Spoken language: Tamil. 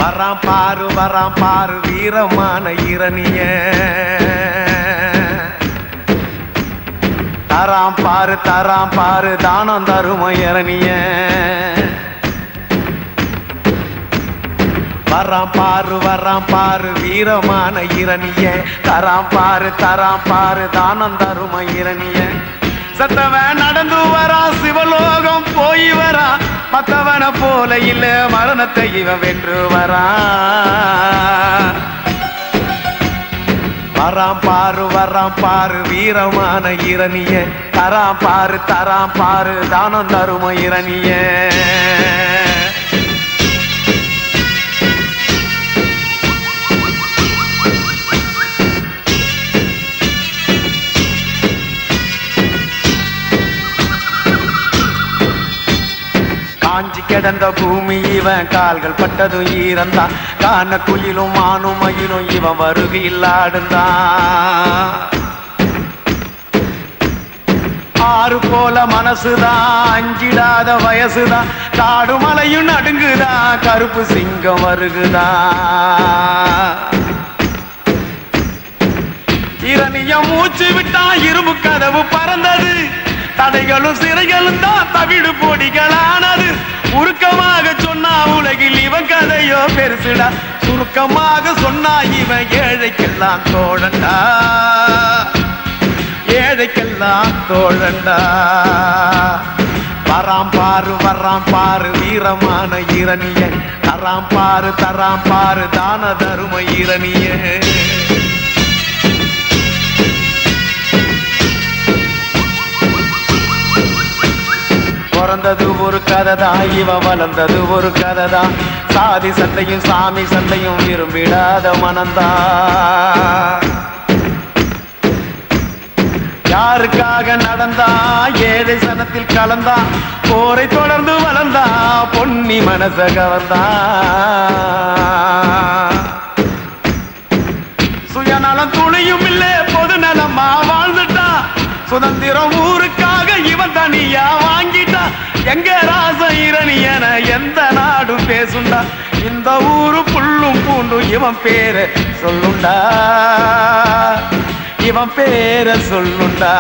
வராம் பாரு வீரமான இரணிய தராம் பாரு தானம் தரும இரணிய வராம் பாரு வீரமான இரணிய தராம் பாரு தானம் தரும இரணிய சத்தவன் நடந்து வரா சிவலோகம் போய் வரா மத்தவன போல இல்ல மரணத்தை இவன் வென்று வரா வராம் பாரு வீரமான இரணிய தராம் பாரு தானம் தரும இரணிய காஞ்சி கிடந்த பூமி இவன் கால்கள் பட்டதும் ஈரந்தான் காண குயிலும் மானும் மயிலும் இவன் வருகையில் ஆடுந்தான் ஆறு போல மனசுதான் அஞ்சிடாத வயசுதான் காடு மலையும் நடுங்குதான் கருப்பு சிங்கம் வருகுதான் இரணியம் மூச்சு விட்டான் இரும்பு கதவு பறந்தது தடைகளும் சிறைகளும் தான் தவிடு பொடிகளானது உருக்கமாக சொன்னா உலகில் இவன் கதையோ பெருசுடா சுருக்கமாக சொன்னா இவன் ஏழைக்கெல்லாம் தோழண்டா ஏழைக்கெல்லாம் தோழண்டா வராம் பாரு வீரமான இரணிய தராம் பாரு தான தரும இரணிய பிறந்தது ஒரு கதைதான் இவன் வளர்ந்தது ஒரு கதைதான் சாதி சண்டையும் சாமி சண்டையும் விரும்பிடாத மனந்தான் யாருக்காக நடந்தா ஏழை சனத்தில் கலந்தா போரை தொடர்ந்து வளர்ந்தா பொன்னி மனச கவர்ந்தா சுயநலம் துணியும் இல்லே பொது நலமா வாழ்ந்துட்டா சுதந்திரம் ஊருக்காக இவன் தனியா வாங்கிட்டா எங்க ராச இரணியன எந்த நாடும் பேசுண்டா இந்த ஊரு புல்லும் பூண்டும் இவன் பேரை சொல்லுண்டா இவன் பேரை சொல்லுண்டா